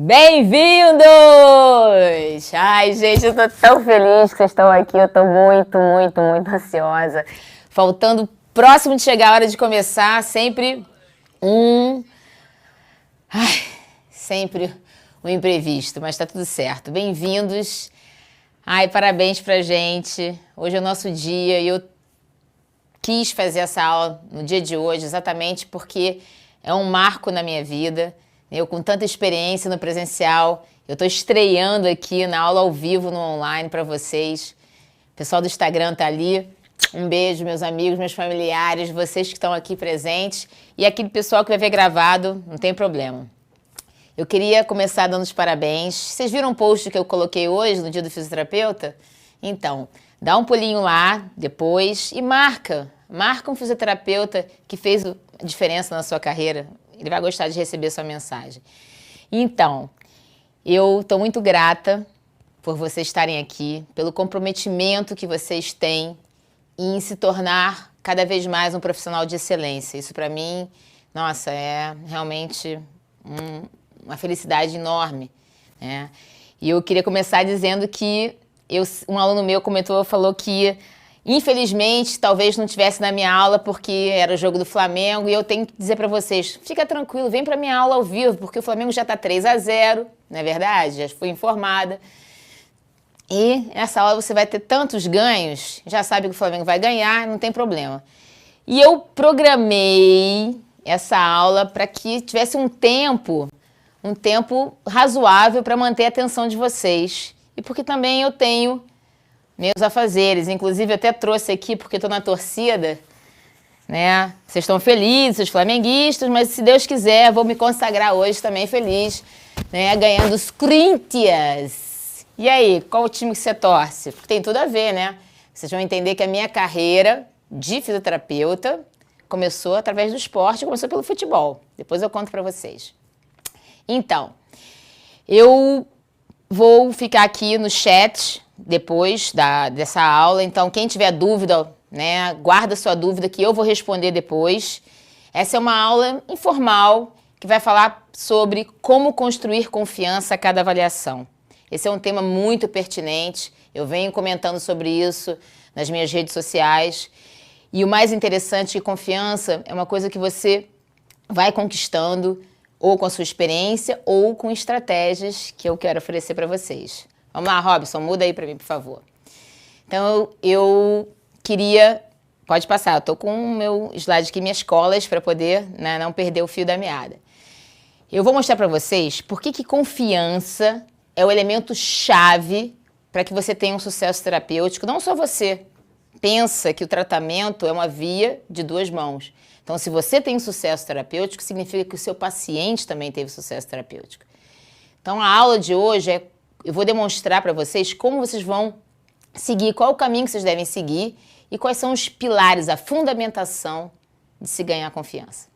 Bem-vindos! Ai, gente, eu tô tão feliz que vocês estão aqui. Eu tô muito ansiosa. Faltando próximo de chegar a hora de começar, sempre sempre um imprevisto, mas tá tudo certo. Bem-vindos. Ai, parabéns pra gente. Hoje é o nosso dia e eu quis fazer essa aula no dia de hoje exatamente porque é um marco na minha vida. Eu, com tanta experiência no presencial, eu estou estreando aqui na aula ao vivo, no online, para vocês. O pessoal do Instagram tá ali. Um beijo, meus amigos, meus familiares, vocês que estão aqui presentes. E aquele pessoal que vai ver gravado, não tem problema. Eu queria começar dando os parabéns. Vocês viram um post que eu coloquei hoje, no dia do fisioterapeuta? Então, dá um pulinho lá depois e marca um fisioterapeuta que fez a diferença na sua carreira. Ele vai gostar de receber sua mensagem. Então, eu estou muito grata por vocês estarem aqui, pelo comprometimento que vocês têm em se tornar cada vez mais um profissional de excelência. Isso para mim, nossa, é realmente uma felicidade enorme, né? E eu queria começar dizendo que um aluno meu falou que infelizmente, talvez não tivesse na minha aula porque era o jogo do Flamengo e eu tenho que dizer para vocês, fica tranquilo, vem para minha aula ao vivo, porque o Flamengo já está 3-0, não é verdade? Já fui informada. E nessa aula você vai ter tantos ganhos, já sabe que o Flamengo vai ganhar, não tem problema. E eu programei essa aula para que tivesse um tempo razoável para manter a atenção de vocês. E porque também eu tenho meus afazeres, inclusive eu até trouxe aqui porque estou na torcida, né? Vocês estão felizes, os flamenguistas, mas se Deus quiser, vou me consagrar hoje também feliz, né? Ganhando os Corinthians. E aí, qual o time que você torce? Porque tem tudo a ver, né? Vocês vão entender que a minha carreira de fisioterapeuta começou através do esporte, começou pelo futebol. Depois eu conto para vocês. Então, eu vou ficar aqui no chat depois dessa aula, então quem tiver dúvida, né, guarda sua dúvida que eu vou responder depois. Essa é uma aula informal que vai falar sobre como construir confiança a cada avaliação. Esse é um tema muito pertinente, eu venho comentando sobre isso nas minhas redes sociais. E o mais interessante é que confiança é uma coisa que você vai conquistando ou com a sua experiência ou com estratégias que eu quero oferecer para vocês. Vamos lá, Robson, muda aí para mim, por favor. Então, eu queria... Pode passar, eu tô com o meu slide aqui, minhas colas, para poder, né, não perder o fio da meada. Eu vou mostrar para vocês por que confiança é o elemento chave para que você tenha um sucesso terapêutico. Não só você pensa que o tratamento é uma via de duas mãos. Então, se você tem sucesso terapêutico, significa que o seu paciente também teve sucesso terapêutico. Então, a aula de hoje eu vou demonstrar para vocês como vocês vão seguir, qual o caminho que vocês devem seguir e quais são os pilares, a fundamentação de se ganhar confiança.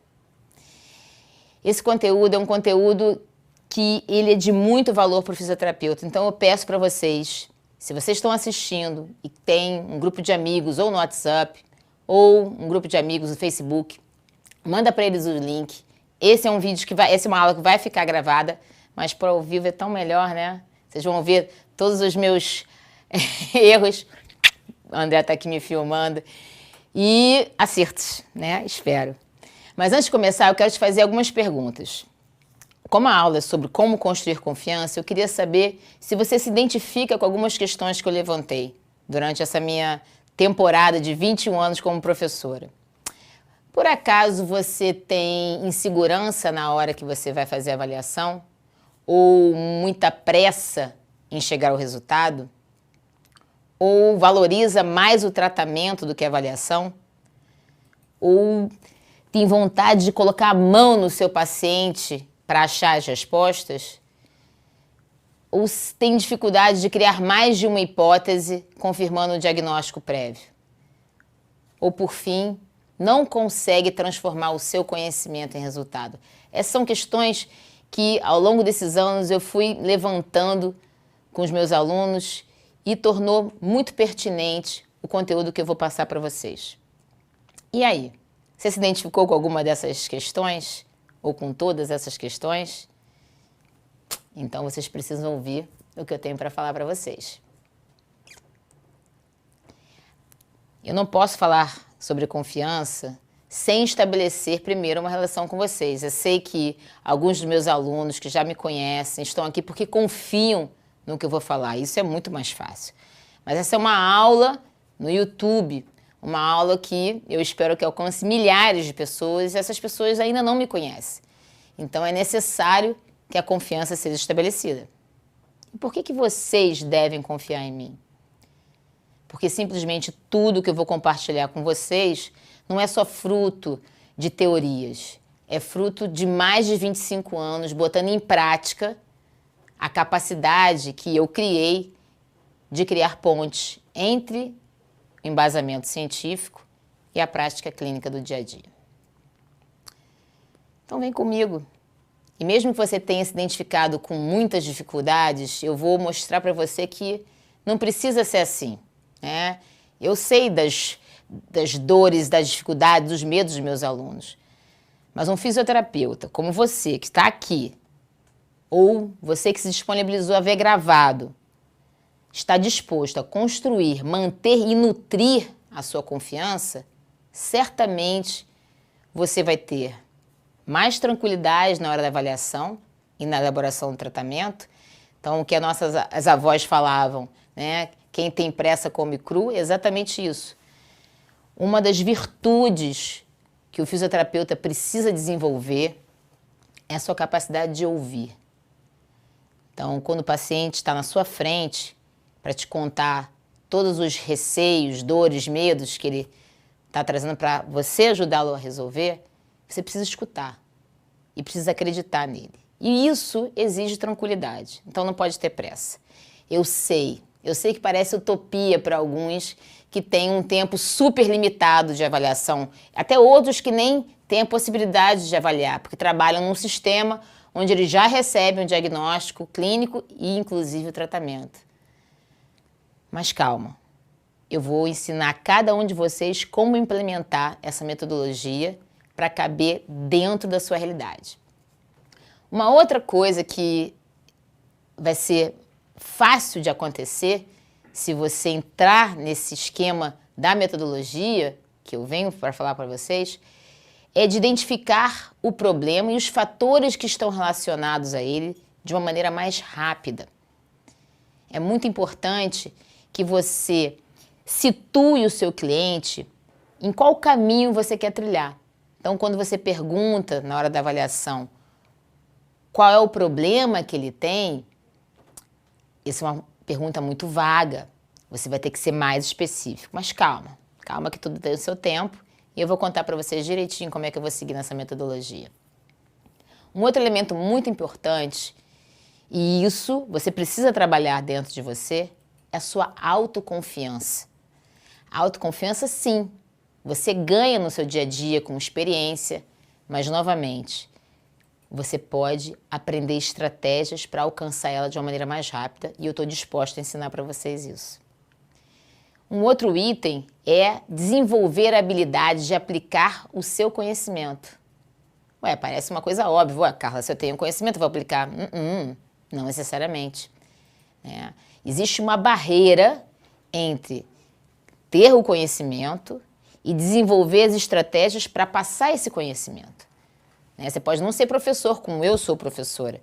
Esse conteúdo é um conteúdo que ele é de muito valor para o fisioterapeuta. Então, eu peço para vocês, se vocês estão assistindo e tem um grupo de amigos ou no WhatsApp ou um grupo de amigos no Facebook, manda para eles o link. Esse é um vídeo essa é uma aula que vai ficar gravada, mas para ao vivo é tão melhor, né? Vocês vão ver todos os meus erros. O André está aqui me filmando. E acertos, né? Espero. Mas antes de começar, eu quero te fazer algumas perguntas. Como a aula é sobre como construir confiança, eu queria saber se você se identifica com algumas questões que eu levantei durante essa minha temporada de 21 anos como professora. Por acaso você tem insegurança na hora que você vai fazer a avaliação? Ou muita pressa em chegar ao resultado? Ou valoriza mais o tratamento do que a avaliação? Ou tem vontade de colocar a mão no seu paciente para achar as respostas? Ou tem dificuldade de criar mais de uma hipótese confirmando o diagnóstico prévio? Ou, por fim, não consegue transformar o seu conhecimento em resultado? Essas são questões que, ao longo desses anos, eu fui levantando com os meus alunos e tornou muito pertinente o conteúdo que eu vou passar para vocês. E aí? Você se identificou com alguma dessas questões? Ou com todas essas questões? Então vocês precisam ouvir o que eu tenho para falar para vocês. Eu não posso falar sobre confiança sem estabelecer primeiro uma relação com vocês. Eu sei que alguns dos meus alunos que já me conhecem estão aqui porque confiam no que eu vou falar. Isso é muito mais fácil. Mas essa é uma aula no YouTube, uma aula que eu espero que alcance milhares de pessoas e essas pessoas ainda não me conhecem. Então é necessário que a confiança seja estabelecida. E por que vocês devem confiar em mim? Porque simplesmente tudo que eu vou compartilhar com vocês não é só fruto de teorias, é fruto de mais de 25 anos botando em prática a capacidade que eu criei de criar pontes entre o embasamento científico e a prática clínica do dia a dia. Então vem comigo. E mesmo que você tenha se identificado com muitas dificuldades, eu vou mostrar para você que não precisa ser assim, né? Eu sei das dores, das dificuldades, dos medos dos meus alunos. Mas um fisioterapeuta como você, que está aqui, ou você que se disponibilizou a ver gravado, está disposto a construir, manter e nutrir a sua confiança, certamente você vai ter mais tranquilidade na hora da avaliação e na elaboração do tratamento. Então, o que as avós falavam, né? Quem tem pressa come cru, é exatamente isso. Uma das virtudes que o fisioterapeuta precisa desenvolver é a sua capacidade de ouvir. Então, quando o paciente está na sua frente para te contar todos os receios, dores, medos que ele está trazendo para você ajudá-lo a resolver, você precisa escutar e precisa acreditar nele. E isso exige tranquilidade, então não pode ter pressa. Eu sei que parece utopia para alguns que têm um tempo super limitado de avaliação, até outros que nem têm a possibilidade de avaliar, porque trabalham num sistema onde eles já recebem um diagnóstico clínico e inclusive o tratamento. Mas calma, eu vou ensinar a cada um de vocês como implementar essa metodologia para caber dentro da sua realidade. Uma outra coisa que vai ser fácil de acontecer se você entrar nesse esquema da metodologia que eu venho para falar para vocês, é de identificar o problema e os fatores que estão relacionados a ele de uma maneira mais rápida. É muito importante que você situe o seu cliente em qual caminho você quer trilhar. Então, quando você pergunta na hora da avaliação qual é o problema que ele tem, essa é uma pergunta muito vaga. Você vai ter que ser mais específico. Mas calma, calma que tudo tem o seu tempo e eu vou contar para vocês direitinho como é que eu vou seguir nessa metodologia. Um outro elemento muito importante, e isso você precisa trabalhar dentro de você, é a sua autoconfiança. A autoconfiança, sim, você ganha no seu dia a dia com experiência, mas, novamente, você pode aprender estratégias para alcançar ela de uma maneira mais rápida e eu estou disposta a ensinar para vocês isso. Um outro item é desenvolver a habilidade de aplicar o seu conhecimento. Ué, parece uma coisa óbvia. Ué, Carla, se eu tenho conhecimento, eu vou aplicar. Não necessariamente. Existe uma barreira entre ter o conhecimento e desenvolver as estratégias para passar esse conhecimento. Você pode não ser professor, como eu sou professora,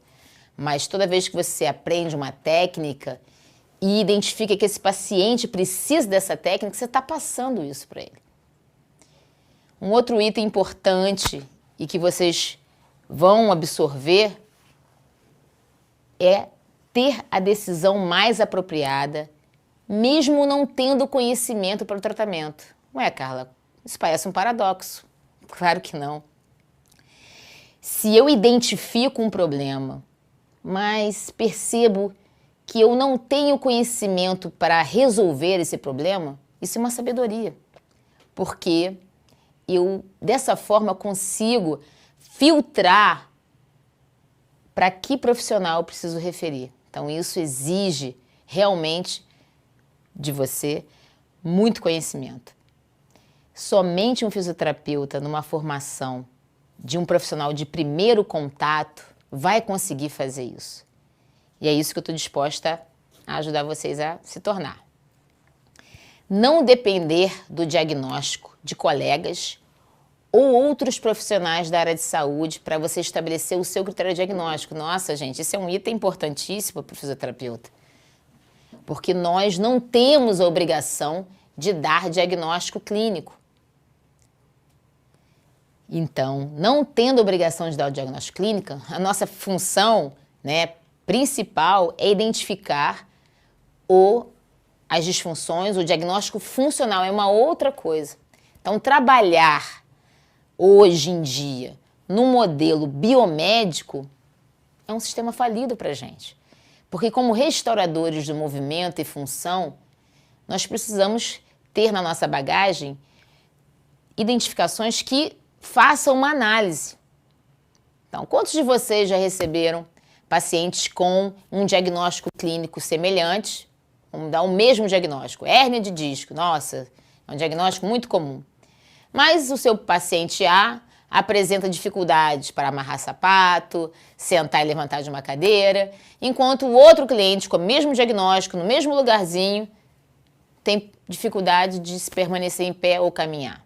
mas toda vez que você aprende uma técnica e identifica que esse paciente precisa dessa técnica, você está passando isso para ele. Um outro item importante e que vocês vão absorver é ter a decisão mais apropriada, mesmo não tendo conhecimento para o tratamento. Ué, Carla, isso parece um paradoxo. Claro que não. Se eu identifico um problema, mas percebo que eu não tenho conhecimento para resolver esse problema, isso é uma sabedoria. Porque eu, dessa forma, consigo filtrar para que profissional eu preciso referir. Então, isso exige realmente de você muito conhecimento. Somente um fisioterapeuta numa formação de um profissional de primeiro contato vai conseguir fazer isso. E é isso que eu estou disposta a ajudar vocês a se tornar. Não depender do diagnóstico de colegas ou outros profissionais da área de saúde para você estabelecer o seu critério diagnóstico. Nossa, gente, isso é um item importantíssimo para o fisioterapeuta. Porque nós não temos a obrigação de dar diagnóstico clínico. Então, não tendo a obrigação de dar o diagnóstico clínico, a nossa função, né, principal é identificar as disfunções. O diagnóstico funcional é uma outra coisa. Então, trabalhar hoje em dia no modelo biomédico é um sistema falido para a gente. Porque como restauradores do movimento e função, nós precisamos ter na nossa bagagem identificações que façam uma análise. Então, quantos de vocês já receberam pacientes com um diagnóstico clínico semelhante? Vamos dar o mesmo diagnóstico, hérnia de disco. Nossa, é um diagnóstico muito comum. Mas o seu paciente A apresenta dificuldades para amarrar sapato, sentar e levantar de uma cadeira, enquanto o outro cliente com o mesmo diagnóstico, no mesmo lugarzinho, tem dificuldade de se permanecer em pé ou caminhar.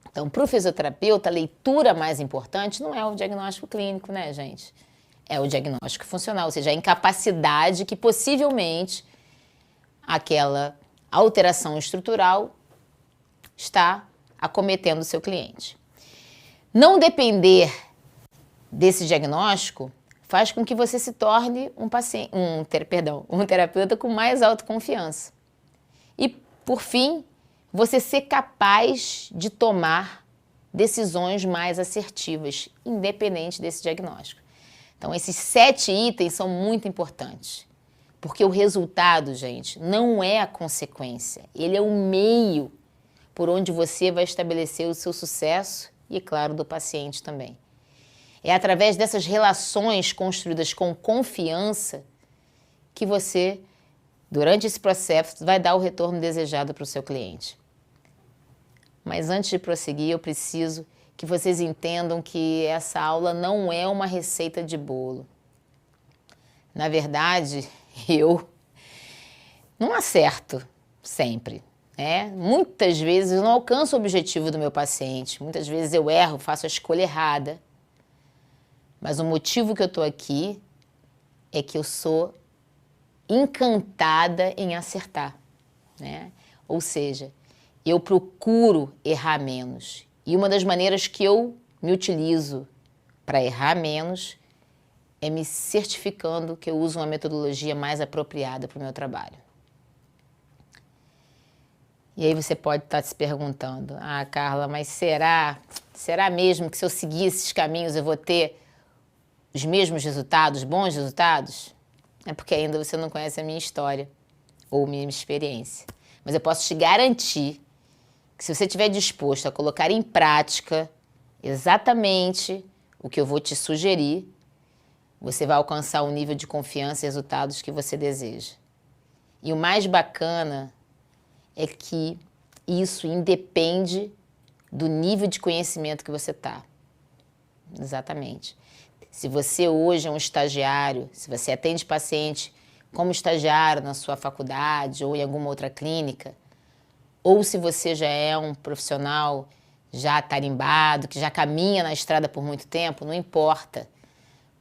Então, para o fisioterapeuta, a leitura mais importante não é o diagnóstico clínico, né, gente? É o diagnóstico funcional, ou seja, a incapacidade que possivelmente aquela alteração estrutural está acometendo o seu cliente. Não depender desse diagnóstico faz com que você se torne um terapeuta com mais autoconfiança. E, por fim, você ser capaz de tomar decisões mais assertivas, independente desse diagnóstico. Então, esses 7 itens são muito importantes, porque o resultado, gente, não é a consequência, ele é o meio por onde você vai estabelecer o seu sucesso e, claro, do paciente também. É através dessas relações construídas com confiança que você, durante esse processo, vai dar o retorno desejado para o seu cliente. Mas antes de prosseguir, eu preciso que vocês entendam que essa aula não é uma receita de bolo. Na verdade, eu não acerto sempre. Muitas vezes eu não alcanço o objetivo do meu paciente, muitas vezes eu erro, faço a escolha errada. Mas o motivo que eu estou aqui é que eu sou encantada em acertar, né? Ou seja, eu procuro errar menos. E uma das maneiras que eu me utilizo para errar menos é me certificando que eu uso uma metodologia mais apropriada para o meu trabalho. E aí você pode estar se perguntando, Carla, mas será mesmo que se eu seguir esses caminhos eu vou ter os mesmos resultados, bons resultados? É porque ainda você não conhece a minha história ou minha experiência. Mas eu posso te garantir que se você estiver disposto a colocar em prática exatamente o que eu vou te sugerir, você vai alcançar o nível de confiança e resultados que você deseja. E o mais bacana é que isso independe do nível de conhecimento que você está. Exatamente. Se você hoje é um estagiário, se você atende paciente como estagiário na sua faculdade ou em alguma outra clínica, ou se você já é um profissional já tarimbado, que já caminha na estrada por muito tempo, não importa,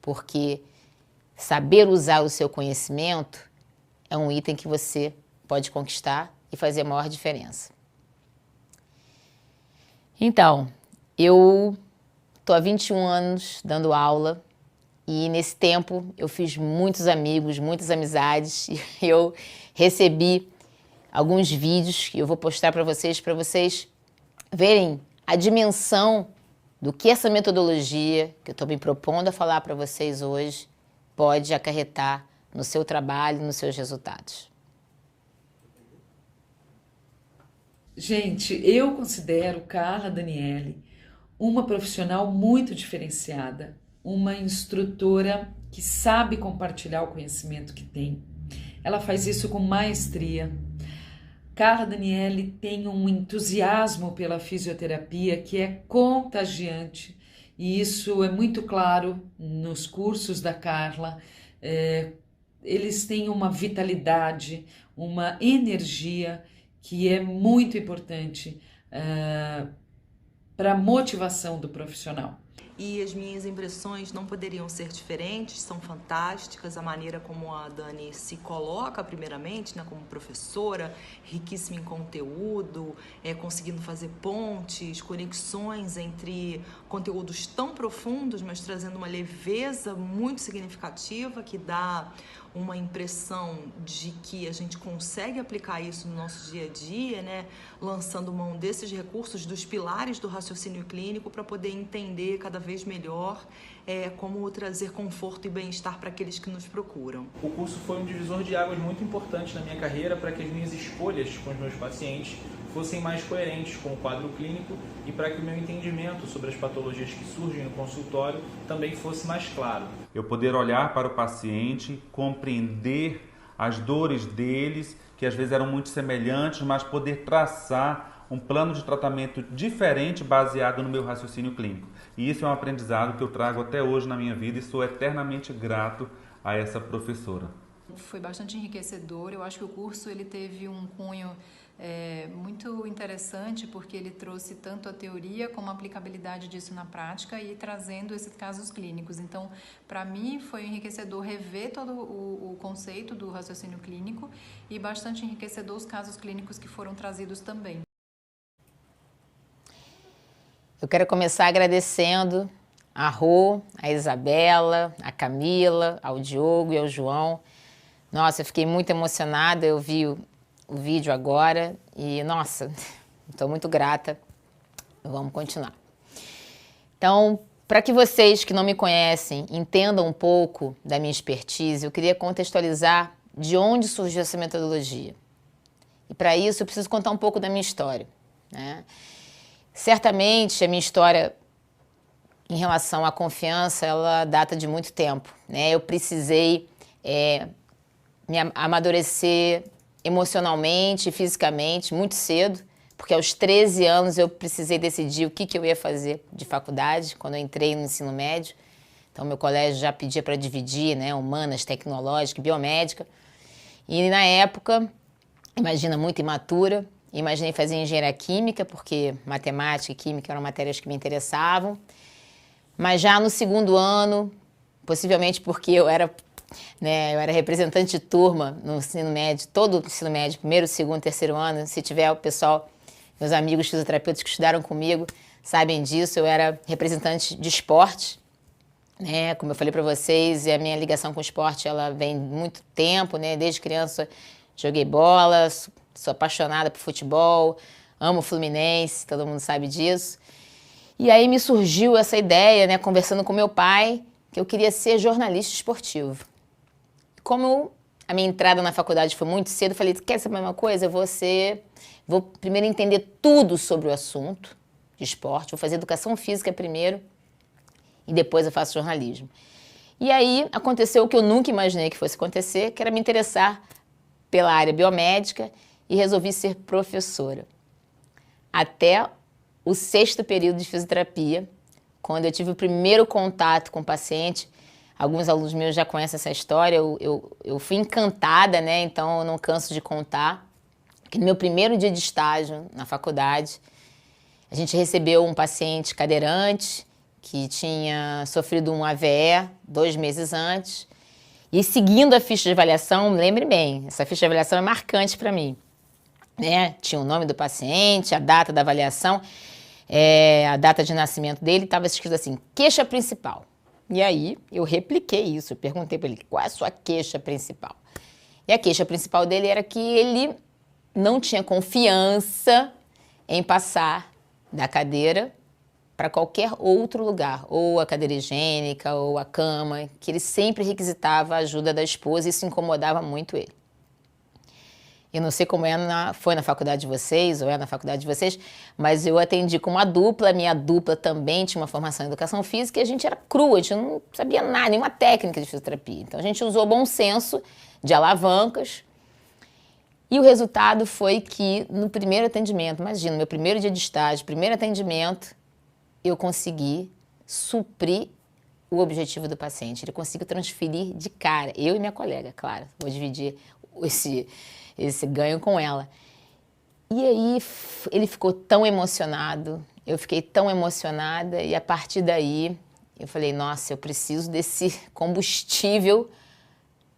porque saber usar o seu conhecimento é um item que você pode conquistar e fazer a maior diferença. Então, eu estou há 21 anos dando aula e nesse tempo eu fiz muitos amigos, muitas amizades e eu recebi alguns vídeos que eu vou postar para vocês verem a dimensão do que essa metodologia que eu estou me propondo a falar para vocês hoje pode acarretar no seu trabalho e nos seus resultados. Gente, eu considero Carla Daniele uma profissional muito diferenciada, uma instrutora que sabe compartilhar o conhecimento que tem. Ela faz isso com maestria. Carla Daniele tem um entusiasmo pela fisioterapia que é contagiante e isso é muito claro nos cursos da Carla. eles têm uma vitalidade, uma energia que é muito importante para a motivação do profissional. E as minhas impressões não poderiam ser diferentes, são fantásticas, a maneira como a Dani se coloca primeiramente, né, como professora, riquíssima em conteúdo, conseguindo fazer pontes, conexões entre conteúdos tão profundos, mas trazendo uma leveza muito significativa que dá uma impressão de que a gente consegue aplicar isso no nosso dia a dia, né? Lançando mão desses recursos, dos pilares do raciocínio clínico para poder entender cada vez melhor como trazer conforto e bem-estar para aqueles que nos procuram. O curso foi um divisor de águas muito importante na minha carreira para que as minhas escolhas com os meus pacientes fossem mais coerentes com o quadro clínico e para que o meu entendimento sobre as patologias que surgem no consultório também fosse mais claro. Eu poder olhar para o paciente, compreender as dores deles, que às vezes eram muito semelhantes, mas poder traçar um plano de tratamento diferente baseado no meu raciocínio clínico. E isso é um aprendizado que eu trago até hoje na minha vida e sou eternamente grato a essa professora. Foi bastante enriquecedor. Eu acho que o curso ele teve um cunho muito interessante, porque ele trouxe tanto a teoria como a aplicabilidade disso na prática e trazendo esses casos clínicos. Então, para mim, foi enriquecedor rever todo o conceito do raciocínio clínico e bastante enriquecedor os casos clínicos que foram trazidos também. Eu quero começar agradecendo a Rô, a Isabela, a Camila, ao Diogo e ao João. Nossa, eu fiquei muito emocionada, eu vi o vídeo agora e, nossa, estou muito grata. Vamos continuar. Então, para que vocês que não me conhecem entendam um pouco da minha expertise, eu queria contextualizar de onde surgiu essa metodologia. E para isso eu preciso contar um pouco da minha história, né? Certamente a minha história em relação à confiança, ela data de muito tempo, né? Eu precisei me amadurecer emocionalmente e fisicamente muito cedo, porque aos 13 anos eu precisei decidir o que eu ia fazer de faculdade, quando eu entrei no ensino médio. Então, meu colégio já pedia para dividir, né, humanas, tecnológica e biomédica. E na época, imagina, muito imatura, imaginei fazer engenharia química, porque matemática e química eram matérias que me interessavam. Mas já no segundo ano, possivelmente porque eu era representante de turma no ensino médio, todo o ensino médio, primeiro, segundo, terceiro ano. Se tiver o pessoal, meus amigos fisioterapeutas que estudaram comigo, sabem disso. Eu era representante de esporte, né? Como eu falei para vocês, e a minha ligação com o esporte, ela vem muito tempo, né? Desde criança joguei bola, sou apaixonada por futebol, amo o Fluminense, todo mundo sabe disso. E aí me surgiu essa ideia, né, conversando com meu pai, que eu queria ser jornalista esportivo. Como a minha entrada na faculdade foi muito cedo, eu falei, quer saber uma coisa? Vou primeiro entender tudo sobre o assunto de esporte, vou fazer educação física primeiro e depois eu faço jornalismo. E aí aconteceu o que eu nunca imaginei que fosse acontecer, que era me interessar pela área biomédica e resolvi ser professora. Até o 6º período de fisioterapia, quando eu tive o primeiro contato com o paciente. Alguns alunos meus já conhecem essa história, eu fui encantada, né? Então eu não canso de contar, que no meu primeiro dia de estágio na faculdade, a gente recebeu um paciente cadeirante que tinha sofrido um AVE 2 meses antes. E seguindo a ficha de avaliação, lembre bem, essa ficha de avaliação é marcante para mim, né? Tinha o nome do paciente, a data da avaliação, a data de nascimento dele, estava escrito assim, queixa principal. E aí eu repliquei isso, eu perguntei para ele, qual é a sua queixa principal? E a queixa principal dele era que ele não tinha confiança em passar da cadeira para qualquer outro lugar, ou a cadeira higiênica, ou a cama, que ele sempre requisitava a ajuda da esposa e isso incomodava muito ele. Eu não sei como foi na faculdade de vocês, ou é na faculdade de vocês, mas eu atendi com uma dupla, minha dupla também tinha uma formação em educação física e a gente era crua, a gente não sabia nada, nenhuma técnica de fisioterapia. Então a gente usou bom senso de alavancas e o resultado foi que no primeiro atendimento, imagina, meu primeiro dia de estágio, primeiro atendimento, eu consegui suprir o objetivo do paciente. Ele conseguiu transferir de cara. Eu e minha colega, claro. Vou dividir esse ganho com ela. E aí ele ficou tão emocionado, eu fiquei tão emocionada e a partir daí eu falei, nossa, eu preciso desse combustível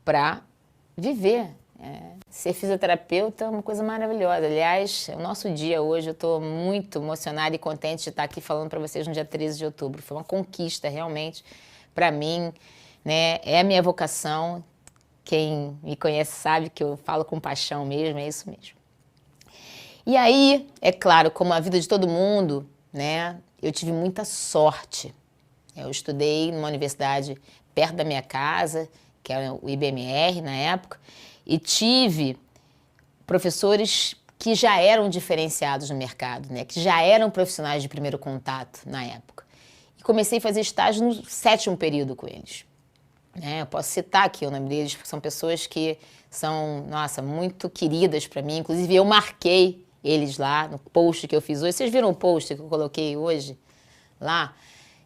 para viver. Ser fisioterapeuta é uma coisa maravilhosa. Aliás, o nosso dia hoje, eu estou muito emocionada e contente de estar aqui falando para vocês no dia 13 de outubro. Foi uma conquista realmente para mim, né? É a minha vocação. Quem me conhece sabe que eu falo com paixão mesmo, é isso mesmo. E aí, é claro, como a vida de todo mundo, né, eu tive muita sorte. Eu estudei numa universidade perto da minha casa, que era o IBMR na época, e tive professores que já eram diferenciados no mercado, né, que já eram profissionais de primeiro contato na época. E comecei a fazer estágio no 7º período com eles. Eu posso citar aqui o nome deles, porque são pessoas que são, nossa, muito queridas para mim. Inclusive, eu marquei eles lá no post que eu fiz hoje. Vocês viram o post que eu coloquei hoje lá?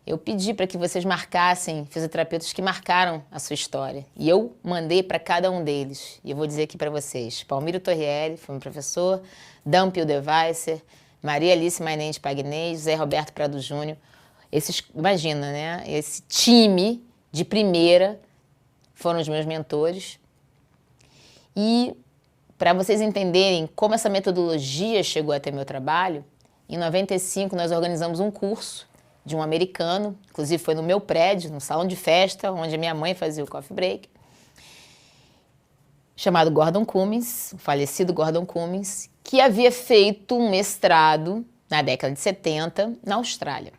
Eu pedi para que vocês marcassem fisioterapeutas que marcaram a sua história. E eu mandei para cada um deles. E eu vou dizer aqui para vocês. Palmiro Torrielli, foi meu professor. Dan Pildeweisser, Maria Alice Mainente Pagnês, José Roberto Prado Júnior. Esses, imagina, né? Esse time de primeira foram os meus mentores. E para vocês entenderem como essa metodologia chegou até meu trabalho, em 95 nós organizamos um curso de um americano, inclusive foi no meu prédio, no salão de festa, onde a minha mãe fazia o coffee break, chamado Gordon Cummins, o falecido Gordon Cummins, que havia feito um mestrado na década de 70 na Austrália.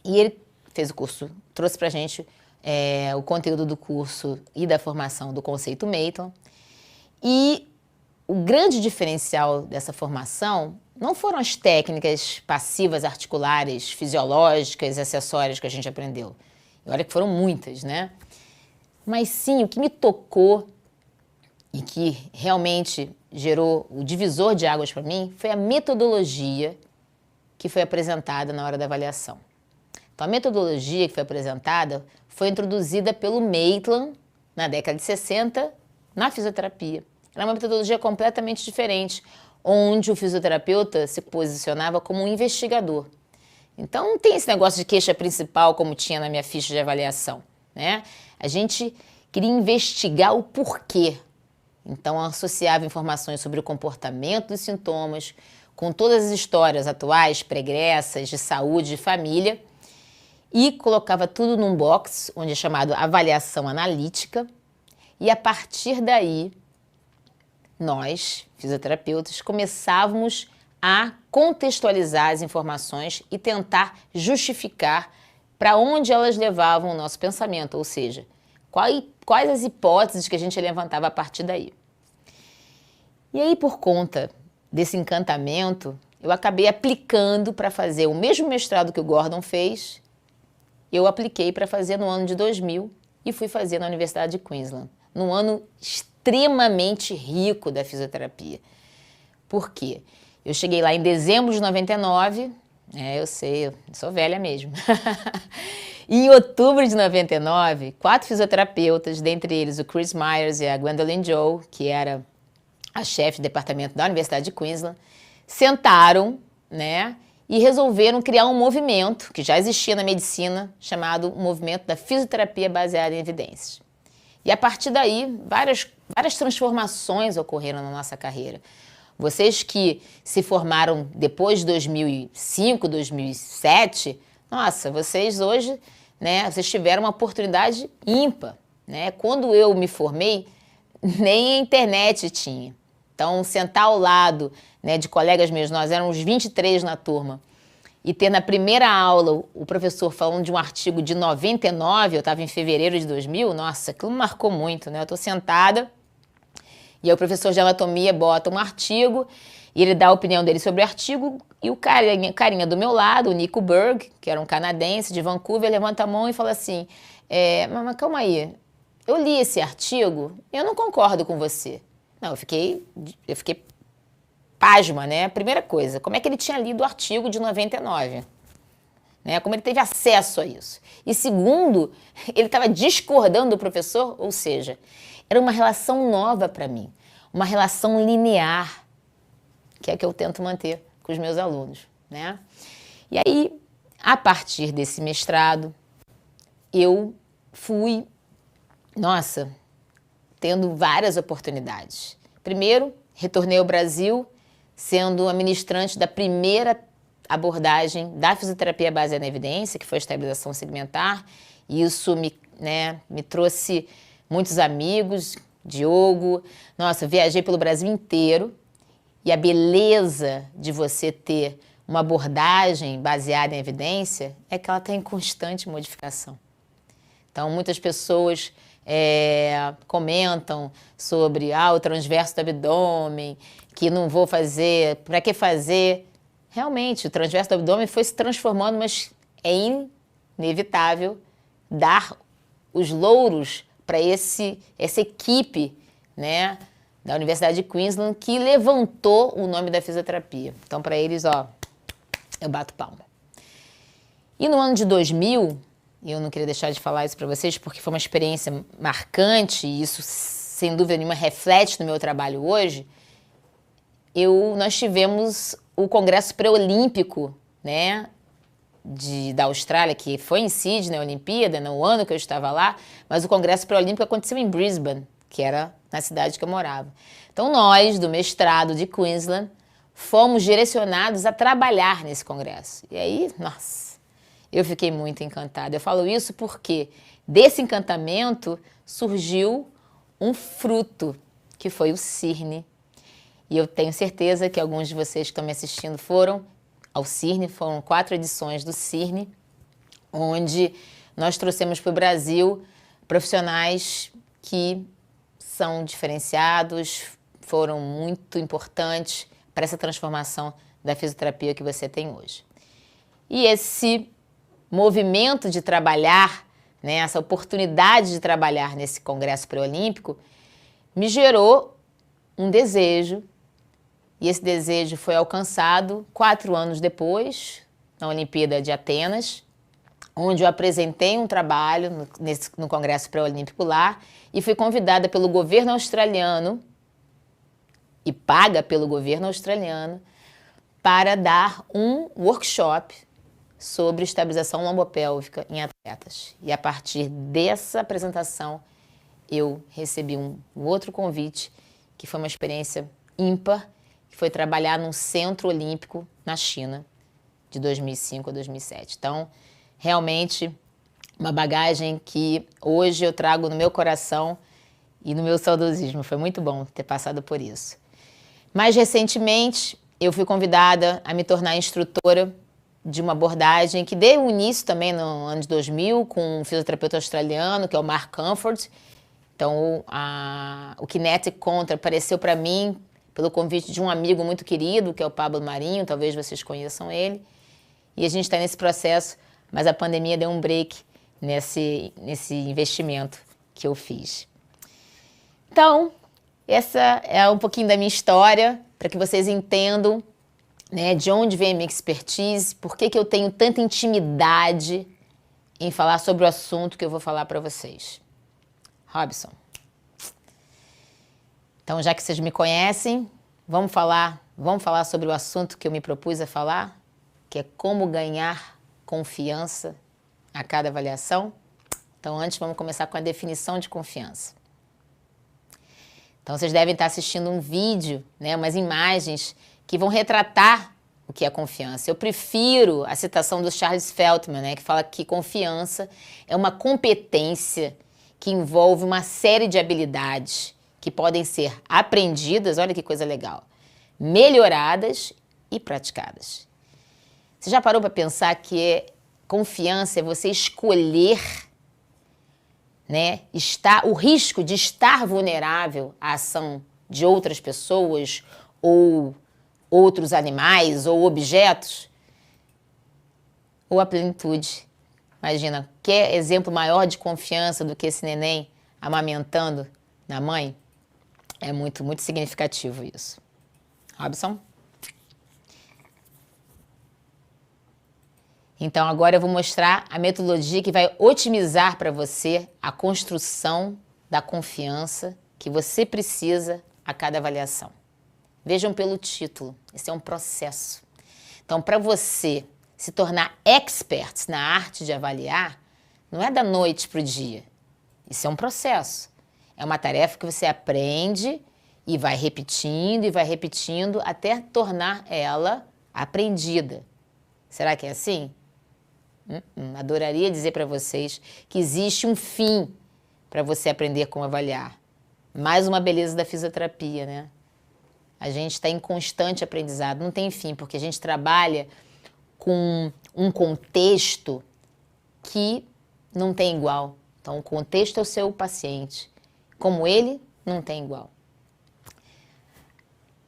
E ele fez o curso, trouxe pra gente o conteúdo do curso e da formação do conceito Maitland. E o grande diferencial dessa formação não foram as técnicas passivas, articulares, fisiológicas e acessórias que a gente aprendeu. E olha que foram muitas, né? Mas sim, o que me tocou e que realmente gerou o divisor de águas para mim foi a metodologia que foi apresentada na hora da avaliação. Então, a metodologia que foi apresentada foi introduzida pelo Maitland na década de 60 na fisioterapia. Era uma metodologia completamente diferente, onde o fisioterapeuta se posicionava como um investigador. Então, não tem esse negócio de queixa principal como tinha na minha ficha de avaliação, né? A gente queria investigar o porquê. Então, associava informações sobre o comportamento dos sintomas com todas as histórias atuais, pregressas, de saúde, de família, e colocava tudo num box, onde é chamado avaliação analítica, e a partir daí, nós, fisioterapeutas, começávamos a contextualizar as informações e tentar justificar para onde elas levavam o nosso pensamento, ou seja, quais as hipóteses que a gente levantava a partir daí. E aí, por conta desse encantamento, eu acabei aplicando para fazer o mesmo mestrado que o Gordon fez, eu apliquei para fazer no ano de 2000 e fui fazer na Universidade de Queensland, num ano extremamente rico da fisioterapia. Por quê? Eu cheguei lá em dezembro de 99, eu sei, eu sou velha mesmo. E em outubro de 99, 4 fisioterapeutas, dentre eles o Chris Myers e a Gwendolyn Joe, que era a chefe de departamento da Universidade de Queensland, sentaram, né, e resolveram criar um movimento que já existia na medicina, chamado Movimento da Fisioterapia Baseada em Evidências. E a partir daí, várias transformações ocorreram na nossa carreira. Vocês que se formaram depois de 2005, 2007, nossa, vocês hoje, né, vocês tiveram uma oportunidade ímpar, né? Quando eu me formei, nem a internet tinha. Então, sentar ao lado, né, de colegas meus, nós éramos 23 na turma, e ter na primeira aula o professor falando de um artigo de 99, eu estava em fevereiro de 2000, nossa, aquilo me marcou muito, né? Eu estou sentada e aí o professor de anatomia bota um artigo e ele dá a opinião dele sobre o artigo e o carinha do meu lado, o Nico Berg, que era um canadense de Vancouver, levanta a mão e fala assim, mas calma aí, eu li esse artigo e eu não concordo com você. Não, eu fiquei pasma, né? Primeira coisa, como é que ele tinha lido o artigo de 99? né? Como ele teve acesso a isso. E segundo, ele estava discordando do professor, ou seja, era uma relação nova para mim, uma relação linear, que é a que eu tento manter com os meus alunos, né? E aí, a partir desse mestrado, eu fui, tendo várias oportunidades. Primeiro, retornei ao Brasil, sendo a ministrante da primeira abordagem da fisioterapia baseada na evidência, que foi a estabilização segmentar. E isso me trouxe muitos amigos, Diogo. Viajei pelo Brasil inteiro. E a beleza de você ter uma abordagem baseada em evidência é que ela está em constante modificação. Então, muitas pessoas comentam sobre o transverso do abdômen, que não vou fazer, para que fazer? Realmente, o transverso do abdômen foi se transformando, mas é inevitável dar os louros para essa equipe, né, da Universidade de Queensland, que levantou o nome da fisioterapia. Então, para eles, eu bato palma. E no ano de 2000, e eu não queria deixar de falar isso para vocês, porque foi uma experiência marcante, e isso, sem dúvida nenhuma, reflete no meu trabalho hoje, nós tivemos o Congresso Pré-Olímpico, né, da Austrália, que foi em Sydney, a Olimpíada, no ano que eu estava lá, mas o Congresso Pré-Olímpico aconteceu em Brisbane, que era na cidade que eu morava. Então, nós, do mestrado de Queensland, fomos direcionados a trabalhar nesse congresso. E aí, eu fiquei muito encantada. Eu falo isso porque desse encantamento surgiu um fruto, que foi o CIRNE. E eu tenho certeza que alguns de vocês que estão me assistindo foram ao CIRNE, foram 4 edições do CIRNE, onde nós trouxemos para o Brasil profissionais que são diferenciados, foram muito importantes para essa transformação da fisioterapia que você tem hoje. E esse movimento de trabalhar, né, essa oportunidade de trabalhar nesse Congresso Pré-Olímpico, me gerou um desejo, e esse desejo foi alcançado 4 anos depois, na Olimpíada de Atenas, onde eu apresentei um trabalho no Congresso Pré-Olímpico lá, e fui convidada pelo governo australiano, e paga pelo governo australiano, para dar um workshop sobre estabilização lombopélvica em atletas. E a partir dessa apresentação, eu recebi um outro convite, que foi uma experiência ímpar, que foi trabalhar num centro olímpico na China, de 2005 a 2007. Então, realmente, uma bagagem que hoje eu trago no meu coração e no meu saudosismo. Foi muito bom ter passado por isso. Mais recentemente, eu fui convidada a me tornar instrutora de uma abordagem que deu início também no ano de 2000 com um fisioterapeuta australiano, que é o Mark Comfort. Então, o Kinetic Contra apareceu para mim pelo convite de um amigo muito querido, que é o Pablo Marinho, talvez vocês conheçam ele. E a gente está nesse processo, mas a pandemia deu um break nesse investimento que eu fiz. Então, essa é um pouquinho da minha história, para que vocês entendam, né, de onde vem a minha expertise, por que eu tenho tanta intimidade em falar sobre o assunto que eu vou falar para vocês. Robson. Então, já que vocês me conhecem, vamos falar sobre o assunto que eu me propus a falar, que é como ganhar confiança a cada avaliação. Então, antes, vamos começar com a definição de confiança. Então, vocês devem estar assistindo um vídeo, né, umas imagens que vão retratar o que é confiança. Eu prefiro a citação do Charles Feltman, né, que fala que confiança é uma competência que envolve uma série de habilidades que podem ser aprendidas, olha que coisa legal, melhoradas e praticadas. Você já parou para pensar que confiança é você escolher, né, o risco de estar vulnerável à ação de outras pessoas ou outros animais ou objetos? Ou a plenitude? Imagina, quer exemplo maior de confiança do que esse neném amamentando na mãe? É muito, muito significativo isso. Robson? Então agora eu vou mostrar a metodologia que vai otimizar para você a construção da confiança que você precisa a cada avaliação. Vejam pelo título, esse é um processo. Então, para você se tornar expert na arte de avaliar, não é da noite para o dia. Isso é um processo. É uma tarefa que você aprende e vai repetindo até tornar ela aprendida. Será que é assim? Adoraria dizer para vocês que existe um fim para você aprender como avaliar. Mais uma beleza da fisioterapia, né? A gente está em constante aprendizado, não tem fim, porque a gente trabalha com um contexto que não tem igual. Então, o contexto é o seu paciente. Como ele, não tem igual.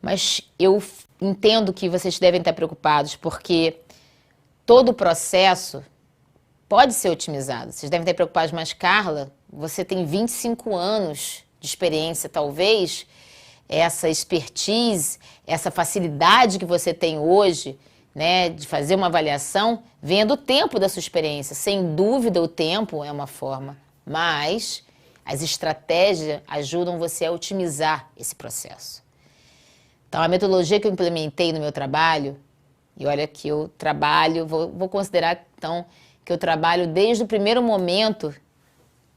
Mas eu entendo que vocês devem estar preocupados, porque todo o processo pode ser otimizado. Vocês devem estar preocupados, mas Carla, você tem 25 anos de experiência, talvez essa expertise, essa facilidade que você tem hoje, né, de fazer uma avaliação, venha do tempo da sua experiência. Sem dúvida, o tempo é uma forma, mas as estratégias ajudam você a otimizar esse processo. Então, a metodologia que eu implementei no meu trabalho, e olha que eu trabalho, vou considerar, então, que eu trabalho desde o primeiro momento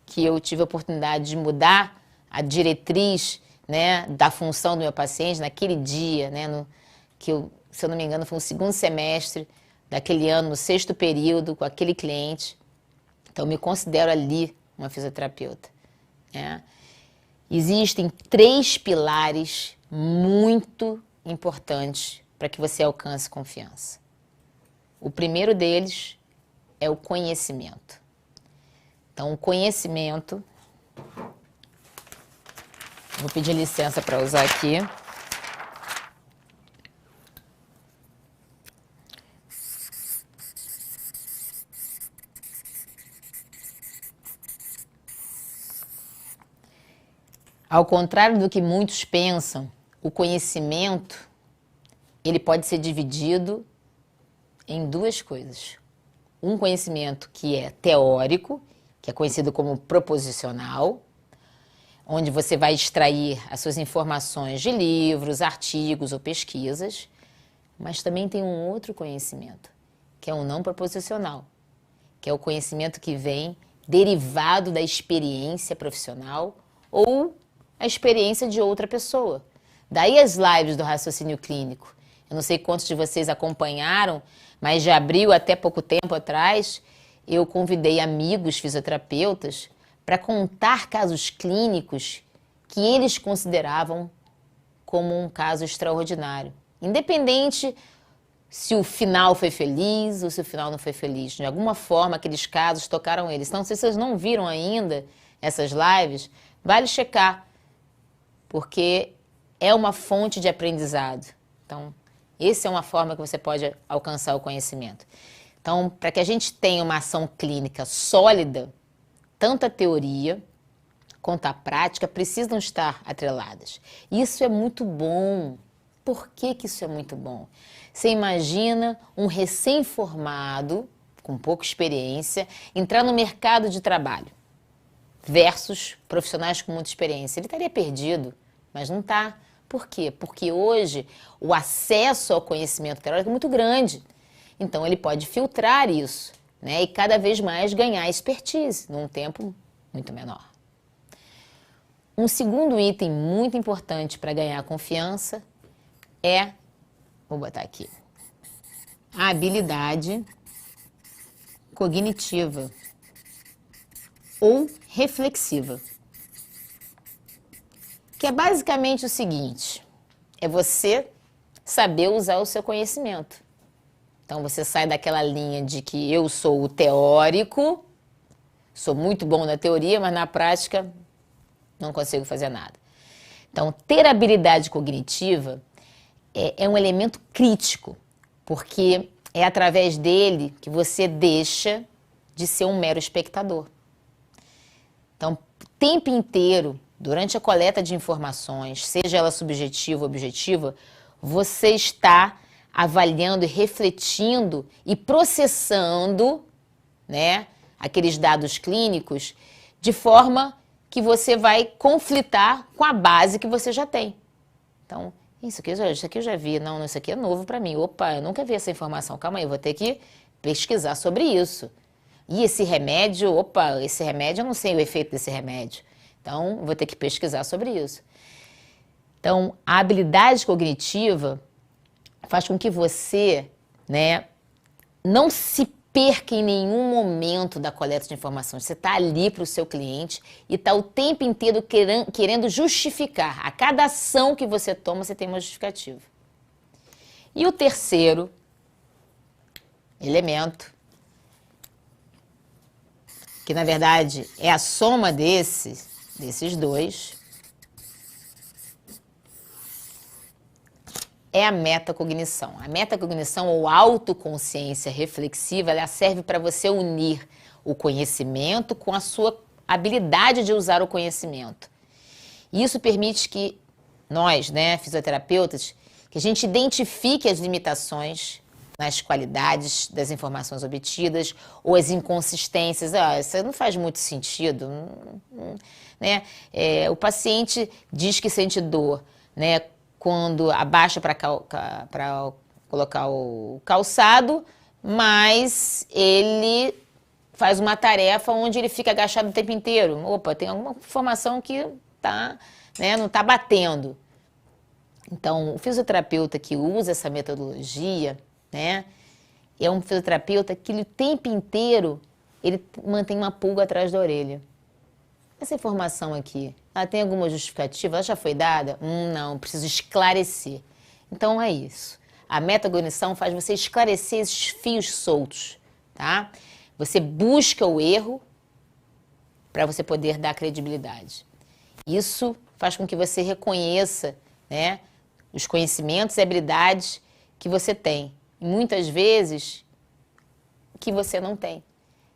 que eu tive a oportunidade de mudar a diretriz, né, da função do meu paciente, naquele dia, né, que eu, se eu não me engano, foi no segundo semestre daquele ano, no 6º período, com aquele cliente. Então, eu me considero ali uma fisioterapeuta, né? Existem 3 pilares muito importantes para que você alcance confiança. O primeiro deles é o conhecimento. Então, o conhecimento... Vou pedir licença para usar aqui. Ao contrário do que muitos pensam, o conhecimento, ele pode ser dividido em 2 coisas. Um conhecimento que é teórico, que é conhecido como proposicional, onde você vai extrair as suas informações de livros, artigos ou pesquisas, mas também tem um outro conhecimento, que é o não proposicional, que é o conhecimento que vem derivado da experiência profissional ou a experiência de outra pessoa. Daí as lives do raciocínio clínico. Eu não sei quantos de vocês acompanharam, mas de abril até pouco tempo atrás, eu convidei amigos fisioterapeutas para contar casos clínicos que eles consideravam como um caso extraordinário. Independente se o final foi feliz ou se o final não foi feliz. De alguma forma, aqueles casos tocaram eles. Então, se vocês não viram ainda essas lives, vale checar, porque é uma fonte de aprendizado. Então, essa é uma forma que você pode alcançar o conhecimento. Então, para que a gente tenha uma ação clínica sólida, tanto a teoria quanto a prática precisam estar atreladas. Isso é muito bom. Por que que isso é muito bom? Você imagina um recém-formado, com pouca experiência, entrar no mercado de trabalho versus profissionais com muita experiência. Ele estaria perdido, mas não está. Por quê? Porque hoje o acesso ao conhecimento teórico é muito grande. Então, ele pode filtrar isso, né, e cada vez mais ganhar expertise num tempo muito menor. Um segundo item muito importante para ganhar confiança é, vou botar aqui, a habilidade cognitiva ou reflexiva, que é basicamente o seguinte, é você saber usar o seu conhecimento. Então, você sai daquela linha de que eu sou o teórico, sou muito bom na teoria, mas na prática não consigo fazer nada. Então, ter habilidade cognitiva é um elemento crítico, porque é através dele que você deixa de ser um mero espectador. Então, o tempo inteiro, durante a coleta de informações, seja ela subjetiva ou objetiva, você está avaliando e refletindo e processando, né, aqueles dados clínicos de forma que você vai conflitar com a base que você já tem. Então, isso aqui eu já vi, não, isso aqui é novo para mim. Opa, eu nunca vi essa informação, calma aí, eu vou ter que pesquisar sobre isso. E esse remédio, opa, esse remédio, eu não sei o efeito desse remédio. Então, eu vou ter que pesquisar sobre isso. Então, a habilidade cognitiva faz com que você, né, não se perca em nenhum momento da coleta de informações. Você está ali para o seu cliente e está o tempo inteiro querendo justificar. A cada ação que você toma, você tem uma justificativa. E o terceiro elemento, que na verdade é a soma desses dois, é a metacognição. A metacognição ou autoconsciência reflexiva, ela serve para você unir o conhecimento com a sua habilidade de usar o conhecimento. E isso permite que nós, né, fisioterapeutas, que a gente identifique as limitações nas qualidades das informações obtidas ou as inconsistências. Isso não faz muito sentido, né? O paciente diz que sente dor, né, quando abaixa para colocar o calçado, mas ele faz uma tarefa onde ele fica agachado o tempo inteiro. Opa, tem alguma informação que tá, né, não está batendo. Então, o fisioterapeuta que usa essa metodologia, né, é um fisioterapeuta que o tempo inteiro ele mantém uma pulga atrás da orelha. Essa informação aqui, ela tem alguma justificativa? Ela já foi dada? Não, preciso esclarecer. Então é isso. A metacognição faz você esclarecer esses fios soltos, tá? Você busca o erro para você poder dar credibilidade. Isso faz com que você reconheça, né, os conhecimentos e habilidades que você tem. E muitas vezes, que você não tem.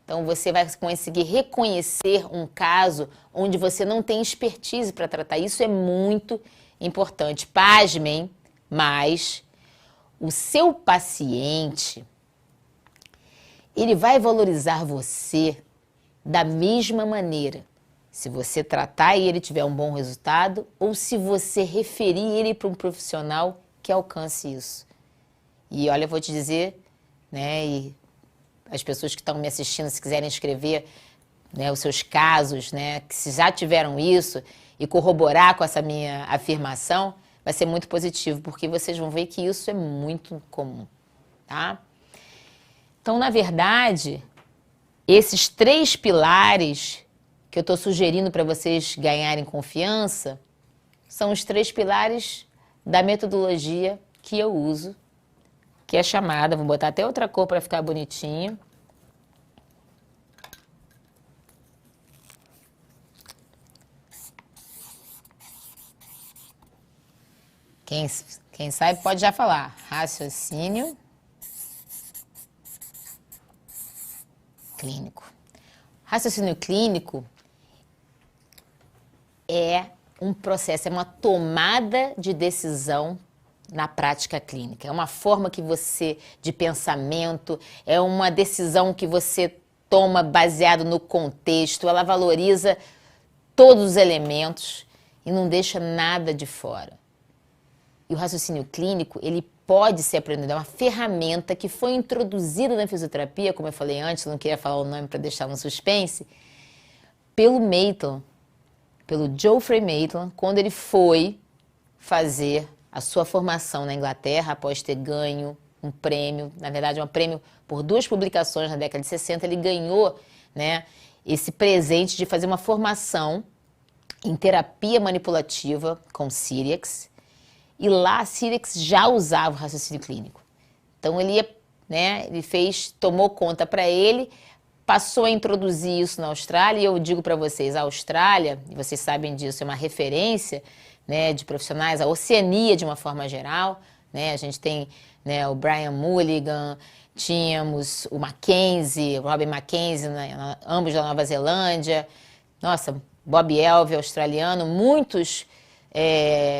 Então, você vai conseguir reconhecer um caso onde você não tem expertise para tratar. Isso é muito importante. Pasmem, mas o seu paciente, ele vai valorizar você da mesma maneira se você tratar e ele tiver um bom resultado ou se você referir ele para um profissional que alcance isso. E olha, eu vou te dizer, né, e as pessoas que estão me assistindo, se quiserem escrever, né, os seus casos, né, que se já tiveram isso e corroborar com essa minha afirmação, vai ser muito positivo, porque vocês vão ver que isso é muito comum, tá? Então, na verdade, esses 3 pilares que eu estou sugerindo para vocês ganharem confiança são os 3 pilares da metodologia que eu uso, que é chamada, vou botar até outra cor para ficar bonitinho. Quem sabe pode já falar. Raciocínio clínico. Raciocínio clínico é um processo, é uma tomada de decisão na prática clínica. É uma forma que você, de pensamento, é uma decisão que você toma baseado no contexto, ela valoriza todos os elementos e não deixa nada de fora. E o raciocínio clínico, ele pode ser aprendido, é uma ferramenta que foi introduzida na fisioterapia, como eu falei antes, não queria falar o nome para deixar no suspense, pelo Maitland, pelo Geoffrey Maitland, quando ele foi fazer a sua formação na Inglaterra, após ter ganho um prêmio, na verdade um prêmio por 2 publicações na década de 60, ele ganhou, né, esse presente de fazer uma formação em terapia manipulativa com Cyriax, e lá a Cyriax já usava o raciocínio clínico. Então ele ia, né, ele tomou conta para ele, passou a introduzir isso na Austrália, e eu digo para vocês, a Austrália, e vocês sabem disso, é uma referência, né, de profissionais, a Oceania de uma forma geral, né, a gente tem, né, o Brian Mulligan, tínhamos o Mackenzie, o Robin Mackenzie, né, ambos da Nova Zelândia, nossa, Bob Elvey, australiano, muitos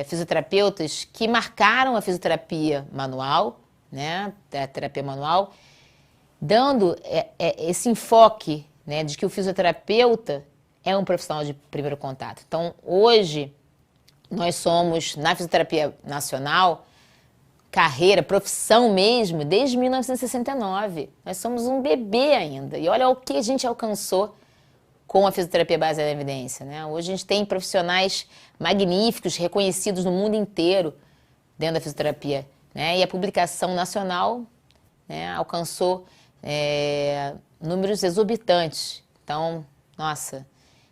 fisioterapeutas que marcaram a fisioterapia manual, né, da terapia manual, dando esse enfoque, né, de que o fisioterapeuta é um profissional de primeiro contato. Então, hoje, nós somos, na fisioterapia nacional, carreira, profissão mesmo, desde 1969. Nós somos um bebê ainda. E olha o que a gente alcançou com a fisioterapia baseada em evidência, né? Hoje a gente tem profissionais magníficos, reconhecidos no mundo inteiro dentro da fisioterapia, né? E a publicação nacional, né, alcançou números exorbitantes. Então, nossa,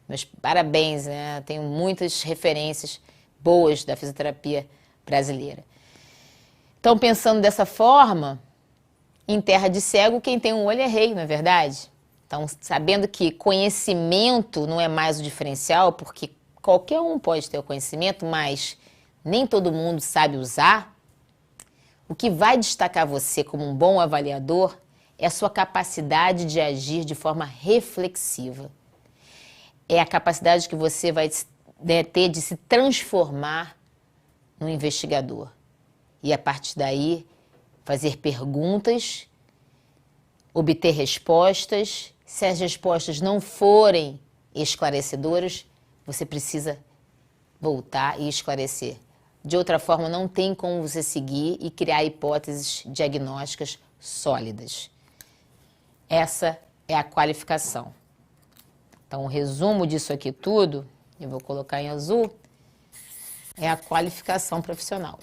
meus parabéns, né? Tenho muitas referências boas da fisioterapia brasileira. Então, pensando dessa forma, em terra de cego, quem tem um olho é rei, não é verdade? Então, sabendo que conhecimento não é mais o diferencial, porque qualquer um pode ter o conhecimento, mas nem todo mundo sabe usar, o que vai destacar você como um bom avaliador é a sua capacidade de agir de forma reflexiva. É a capacidade que você vai ter de se transformar num investigador. E a partir daí, fazer perguntas, obter respostas. Se as respostas não forem esclarecedoras, você precisa voltar e esclarecer. De outra forma, não tem como você seguir e criar hipóteses diagnósticas sólidas. Essa é a qualificação. Então, o resumo disso aqui tudo, eu vou colocar em azul, é a qualificação profissional.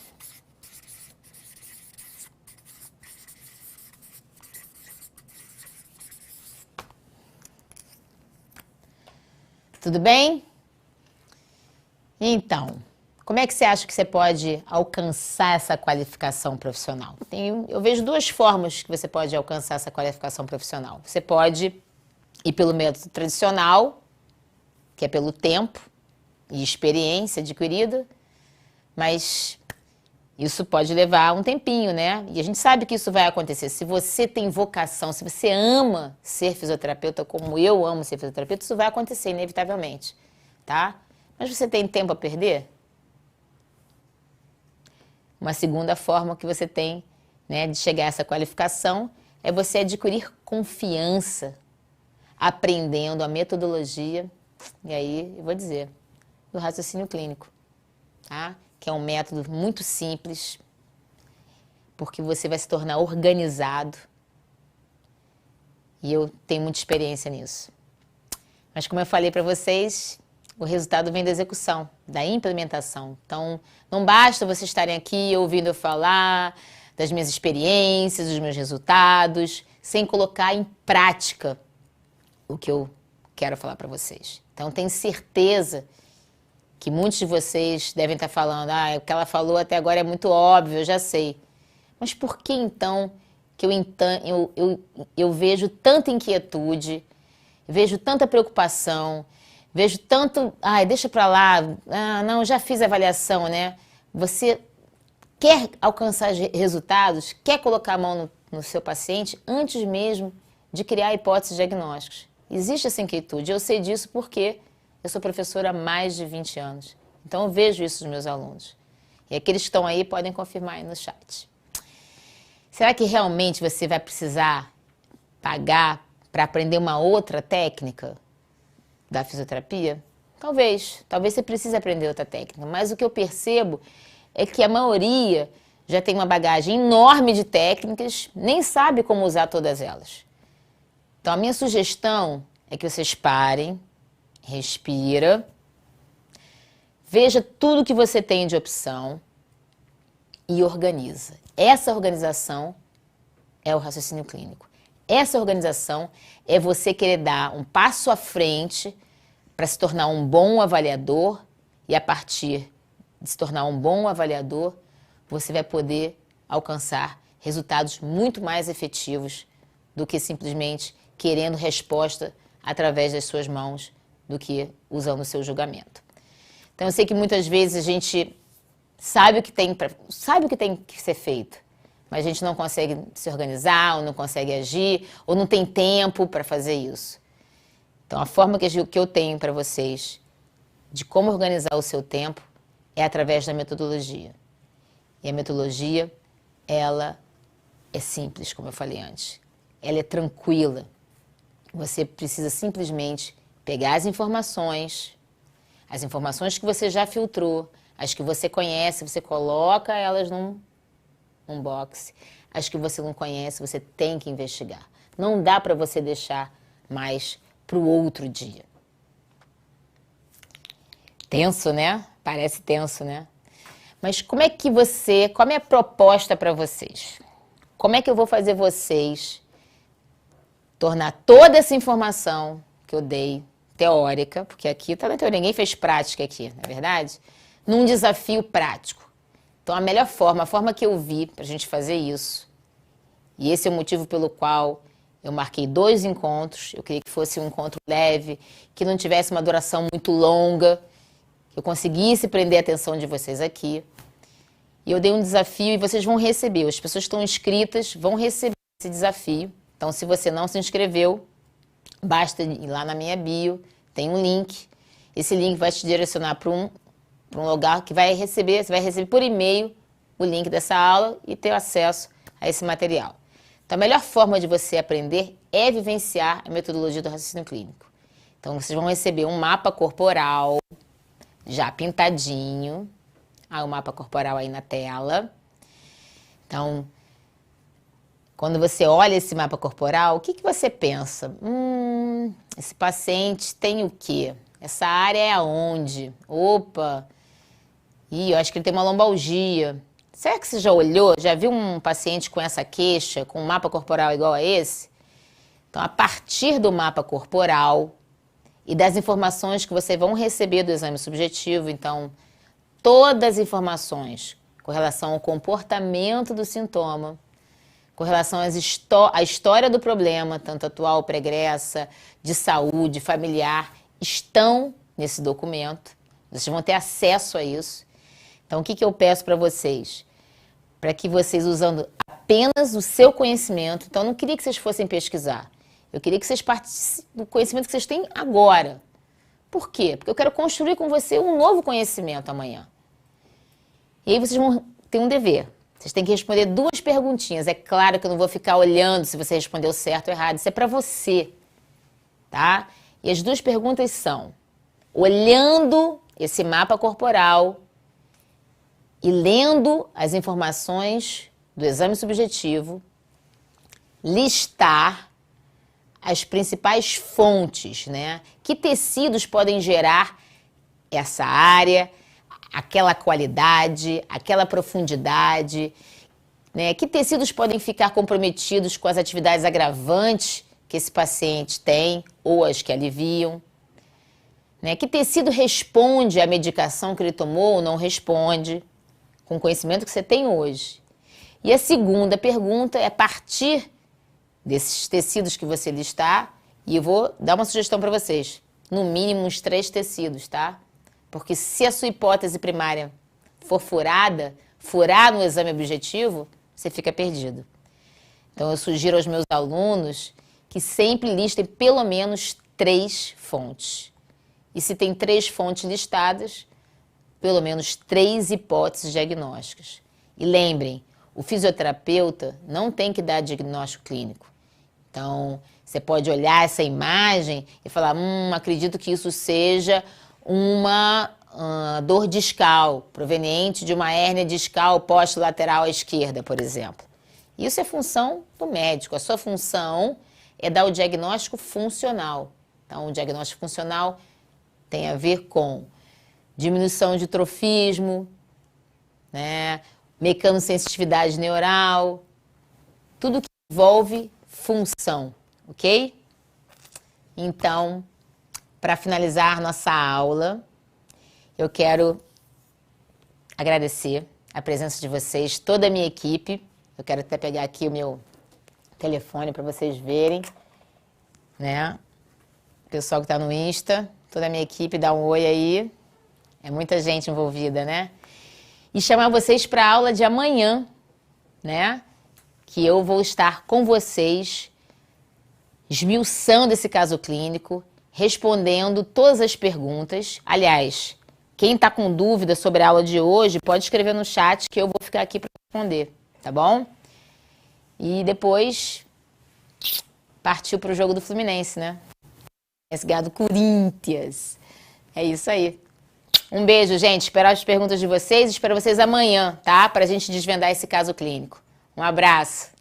Tudo bem? Então, como é que você acha que você pode alcançar essa qualificação profissional? Eu vejo duas formas que você pode alcançar essa qualificação profissional. Você pode ir pelo método tradicional, que é pelo tempo e experiência adquirida, mas isso pode levar um tempinho, né? E a gente sabe que isso vai acontecer. Se você tem vocação, se você ama ser fisioterapeuta, como eu amo ser fisioterapeuta, isso vai acontecer inevitavelmente, tá? Mas você tem tempo a perder? Uma segunda forma que você tem, né, de chegar a essa qualificação é você adquirir confiança, aprendendo a metodologia, e aí eu vou dizer, do raciocínio clínico, tá? Que é um método muito simples, porque você vai se tornar organizado. E eu tenho muita experiência nisso. Mas como eu falei para vocês, o resultado vem da execução, da implementação. Então, não basta vocês estarem aqui ouvindo eu falar das minhas experiências, dos meus resultados, sem colocar em prática o que eu quero falar para vocês. Então, tenho certeza que muitos de vocês devem estar falando, o que ela falou até agora é muito óbvio, eu já sei. Mas por que então que eu vejo tanta inquietude, vejo tanta preocupação, vejo tanto, deixa pra lá, não, já fiz a avaliação, né? Você quer alcançar resultados, quer colocar a mão no seu paciente antes mesmo de criar hipóteses diagnósticas. Existe essa inquietude, eu sei disso porque eu sou professora há mais de 20 anos. Então, eu vejo isso nos meus alunos. E aqueles que estão aí podem confirmar aí no chat. Será que realmente você vai precisar pagar para aprender uma outra técnica da fisioterapia? Talvez. Talvez você precise aprender outra técnica. Mas o que eu percebo é que a maioria já tem uma bagagem enorme de técnicas, nem sabe como usar todas elas. Então, a minha sugestão é que vocês parem, respira, veja tudo que você tem de opção e organiza. Essa organização é o raciocínio clínico. Essa organização é você querer dar um passo à frente para se tornar um bom avaliador e a partir de se tornar um bom avaliador, você vai poder alcançar resultados muito mais efetivos do que simplesmente querendo resposta através das suas mãos do que usando o seu julgamento. Então, eu sei que muitas vezes a gente sabe o que tem que ser feito, mas a gente não consegue se organizar, ou não consegue agir, ou não tem tempo para fazer isso. Então, a forma que eu tenho para vocês de como organizar o seu tempo é através da metodologia. E a metodologia, ela é simples, como eu falei antes. Ela é tranquila. Você precisa simplesmente pegar as informações que você já filtrou, as que você conhece, você coloca elas num box. As que você não conhece, você tem que investigar. Não dá para você deixar mais para o outro dia. Tenso, né? Parece tenso, né? Mas qual é a minha proposta para vocês? Como é que eu vou fazer vocês tornar toda essa informação que eu dei, teórica, porque aqui tá na teoria, ninguém fez prática aqui, não é verdade? Num desafio prático. Então, a forma que eu vi pra gente fazer isso, e esse é o motivo pelo qual eu marquei 2 encontros, eu queria que fosse um encontro leve, que não tivesse uma duração muito longa, que eu conseguisse prender a atenção de vocês aqui. E eu dei um desafio e vocês vão receber, as pessoas que estão inscritas vão receber esse desafio. Então, se você não se inscreveu, basta ir lá na minha bio, tem um link. Esse link vai te direcionar para um lugar que você vai receber por e-mail o link dessa aula e ter acesso a esse material. Então, a melhor forma de você aprender é vivenciar a metodologia do raciocínio clínico. Então, vocês vão receber um mapa corporal já pintadinho. O mapa corporal aí na tela. Então, quando você olha esse mapa corporal, o que você pensa? Esse paciente tem o quê? Essa área é aonde? Opa! Eu acho que ele tem uma lombalgia. Será que você já olhou, já viu um paciente com essa queixa, com um mapa corporal igual a esse? Então, a partir do mapa corporal e das informações que vocês vão receber do exame subjetivo, então, todas as informações com relação ao comportamento do sintoma, com relação à história do problema, tanto atual, pregressa, de saúde, familiar, estão nesse documento. Vocês vão ter acesso a isso. Então, o que eu peço para vocês? Para que vocês, usando apenas o seu conhecimento, então eu não queria que vocês fossem pesquisar. Eu queria que vocês participem do conhecimento que vocês têm agora. Por quê? Porque eu quero construir com você um novo conhecimento amanhã. E aí vocês vão ter um dever. Vocês têm que responder 2 perguntinhas. É claro que eu não vou ficar olhando se você respondeu certo ou errado. Isso é para você, tá? E as 2 perguntas são: olhando esse mapa corporal e lendo as informações do exame subjetivo, listar as principais fontes, né? Que tecidos podem gerar essa área, aquela qualidade, aquela profundidade, né? Que tecidos podem ficar comprometidos com as atividades agravantes que esse paciente tem ou as que aliviam, né? Que tecido responde à medicação que ele tomou ou não responde, com o conhecimento que você tem hoje. E a segunda pergunta é a partir desses tecidos que você listar, e eu vou dar uma sugestão para vocês, no mínimo uns 3 tecidos, tá? Porque se a sua hipótese primária for furar no exame objetivo, você fica perdido. Então, eu sugiro aos meus alunos que sempre listem pelo menos 3 fontes. E se tem 3 fontes listadas, pelo menos 3 hipóteses diagnósticas. E lembrem, o fisioterapeuta não tem que dar diagnóstico clínico. Então, você pode olhar essa imagem e falar, acredito que isso seja uma dor discal, proveniente de uma hérnia discal posto-lateral à esquerda, por exemplo. Isso é função do médico. A sua função é dar o diagnóstico funcional. Então, o diagnóstico funcional tem a ver com diminuição de trofismo, né? Mecanosensitividade neural, tudo que envolve função, ok? Então, para finalizar nossa aula, eu quero agradecer a presença de vocês, toda a minha equipe. Eu quero até pegar aqui o meu telefone para vocês verem, né? O pessoal que está no Insta, toda a minha equipe, dá um oi aí. É muita gente envolvida, né? E chamar vocês para a aula de amanhã, né? Que eu vou estar com vocês, esmiuçando esse caso clínico, respondendo todas as perguntas. Aliás, quem está com dúvida sobre a aula de hoje, pode escrever no chat que eu vou ficar aqui para responder, tá bom? E depois partiu para o jogo do Fluminense, né? Esse gado Corinthians. É isso aí. Um beijo, gente. Espero as perguntas de vocês. Espero vocês amanhã, tá? Pra gente desvendar esse caso clínico. Um abraço.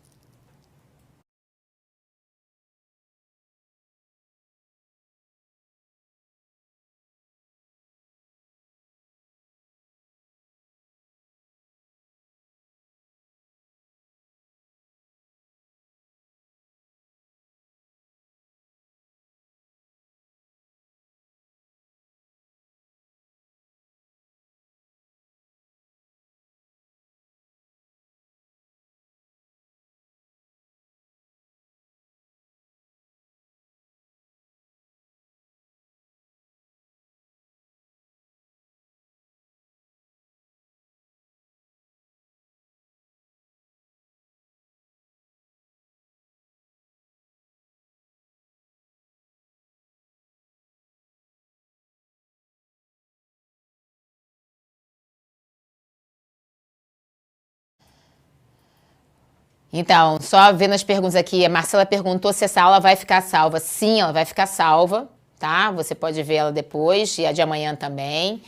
Então, só vendo as perguntas aqui, a Marcela perguntou se essa aula vai ficar salva. Sim, ela vai ficar salva, tá? Você pode ver ela depois e a de amanhã também.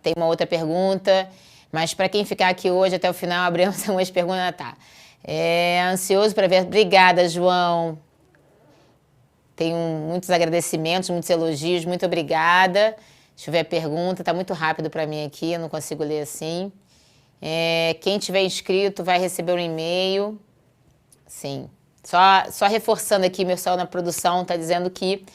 Tem uma outra pergunta, mas para quem ficar aqui hoje até o final, abrimos umas perguntas, tá? Ansioso para ver. Obrigada, João. Tenho muitos agradecimentos, muitos elogios, muito obrigada. Deixa eu ver a pergunta, tá muito rápido para mim aqui, eu não consigo ler assim. Quem tiver inscrito vai receber um e-mail. Sim. Só reforçando aqui, meu pessoal na produção está dizendo que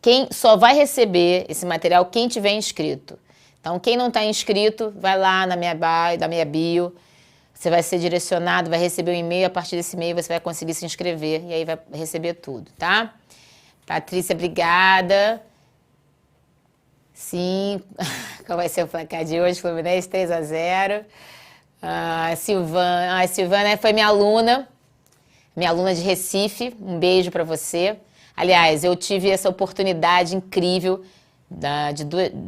quem só vai receber esse material quem tiver inscrito. Então, quem não está inscrito, vai lá na minha bio. Você vai ser direcionado, vai receber um e-mail. A partir desse e-mail você vai conseguir se inscrever e aí vai receber tudo, tá? Patrícia, obrigada. Sim. Qual vai ser o placar de hoje? Fluminense 3-0. Silvana foi minha aluna de Recife, um beijo para você. Aliás, eu tive essa oportunidade incrível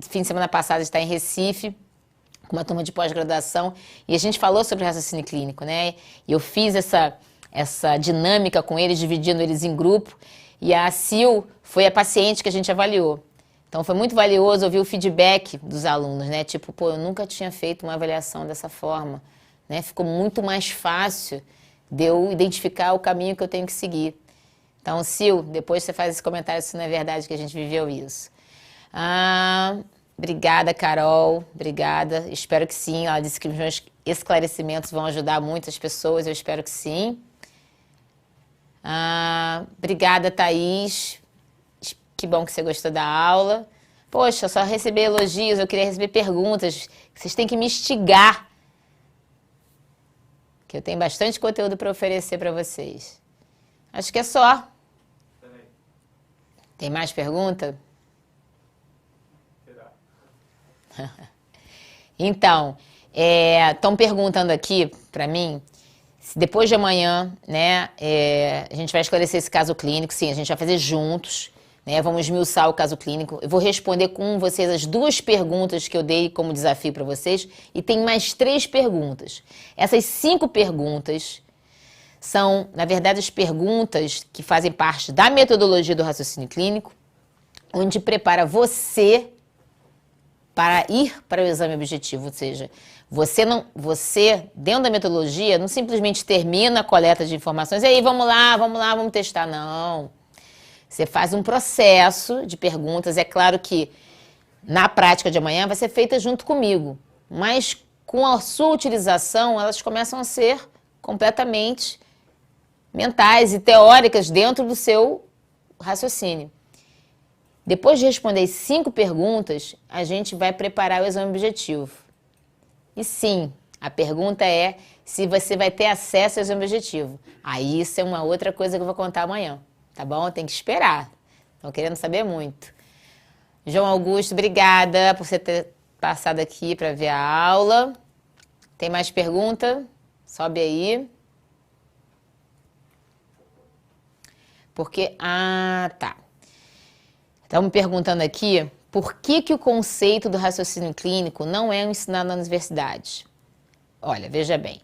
fim de semana passada de estar em Recife, com uma turma de pós-graduação, e a gente falou sobre raciocínio clínico, né? E eu fiz essa dinâmica com eles, dividindo eles em grupo, e a Sil foi a paciente que a gente avaliou. Então, foi muito valioso ouvir o feedback dos alunos, né? Tipo, pô, eu nunca tinha feito uma avaliação dessa forma, né? Ficou muito mais fácil de eu identificar o caminho que eu tenho que seguir. Então, Sil, depois você faz esse comentário se não é verdade que a gente viveu isso. Obrigada, Carol. Obrigada. Espero que sim. Ela disse que os meus esclarecimentos vão ajudar muitas pessoas. Eu espero que sim. Obrigada, Thaís. Que bom que você gostou da aula. Poxa, só receber elogios, eu queria receber perguntas. Vocês têm que me instigar. Que eu tenho bastante conteúdo para oferecer para vocês. Acho que é só. Tem mais pergunta? Então, estão perguntando aqui para mim, se depois de amanhã, né, a gente vai esclarecer esse caso clínico, sim, a gente vai fazer juntos. Né, vamos esmiuçar o caso clínico. Eu vou responder com vocês as 2 perguntas que eu dei como desafio para vocês e tem mais 3 perguntas. Essas 5 perguntas são, na verdade, as perguntas que fazem parte da metodologia do raciocínio clínico, onde prepara você para ir para o exame objetivo. Ou seja, você dentro da metodologia, não simplesmente termina a coleta de informações e aí vamos lá, vamos testar. Não. Você faz um processo de perguntas. É claro que na prática de amanhã vai ser feita junto comigo, mas com a sua utilização elas começam a ser completamente mentais e teóricas dentro do seu raciocínio. Depois de responder 5 perguntas, a gente vai preparar o exame objetivo. E sim, a pergunta é se você vai ter acesso ao exame objetivo. Aí isso é uma outra coisa que eu vou contar amanhã. Tá bom? Tem que esperar. Estão querendo saber muito. João Augusto, obrigada por você ter passado aqui para ver a aula. Tem mais pergunta? Sobe aí. Porque... tá. Estão me perguntando aqui por que o conceito do raciocínio clínico não é ensinado na universidade. Olha, veja bem.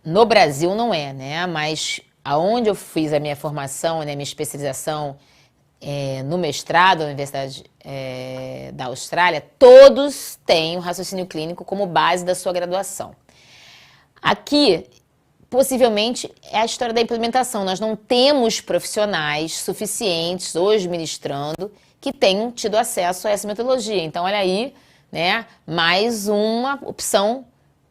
No Brasil não é, né? Mas aonde eu fiz a minha formação, né, minha especialização no mestrado na Universidade da Austrália, todos têm o raciocínio clínico como base da sua graduação. Aqui, possivelmente, é a história da implementação. Nós não temos profissionais suficientes hoje ministrando que tenham tido acesso a essa metodologia. Então, olha aí, né, mais uma opção,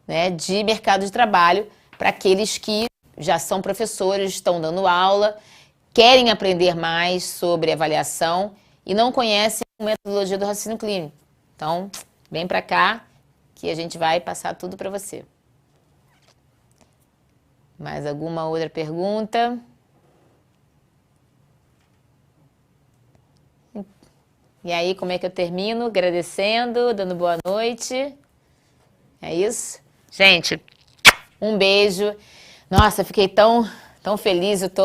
né, de mercado de trabalho para aqueles que já são professores, estão dando aula, querem aprender mais sobre avaliação e não conhecem a metodologia do raciocínio clínico. Então, vem para cá que a gente vai passar tudo para você. Mais alguma outra pergunta? E aí, como é que eu termino? Agradecendo, dando boa noite. É isso? Gente, um beijo. Nossa, fiquei tão feliz, eu tô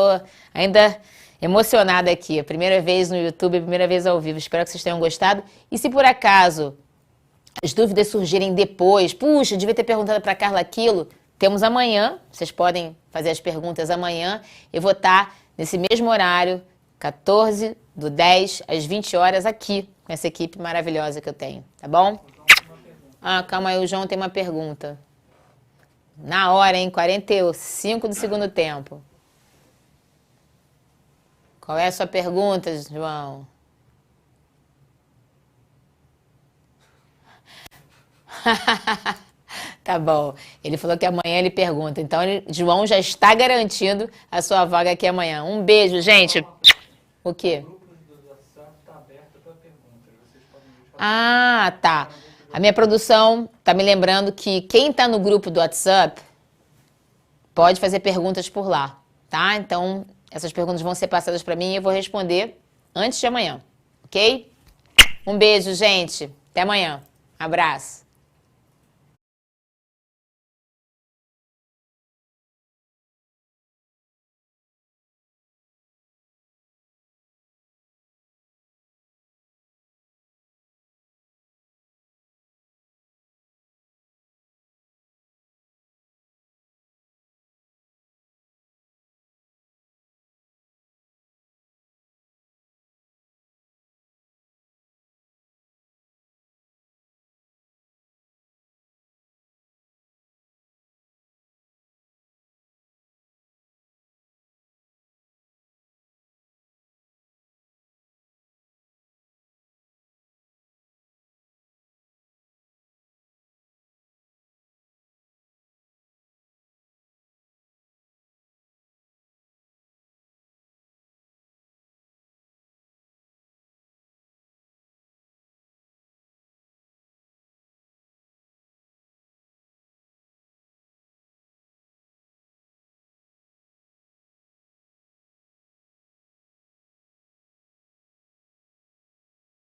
ainda emocionada aqui. A primeira vez no YouTube, a primeira vez ao vivo. Espero que vocês tenham gostado. E se por acaso as dúvidas surgirem depois, puxa, devia ter perguntado para a Carla aquilo, temos amanhã, vocês podem fazer as perguntas amanhã. Eu vou estar nesse mesmo horário, 14/10 às 20 horas, aqui, com essa equipe maravilhosa que eu tenho, tá bom? Ah, calma aí, o João tem uma pergunta. Na hora, hein? 45 do segundo tempo. Qual é a sua pergunta, João? Tá bom. Ele falou que amanhã ele pergunta. Então, João já está garantindo a sua vaga aqui amanhã. Um beijo, gente. O quê? Ah, tá. A minha produção tá me lembrando que quem está no grupo do WhatsApp pode fazer perguntas por lá, tá? Então, essas perguntas vão ser passadas para mim e eu vou responder antes de amanhã, ok? Um beijo, gente. Até amanhã. Abraço.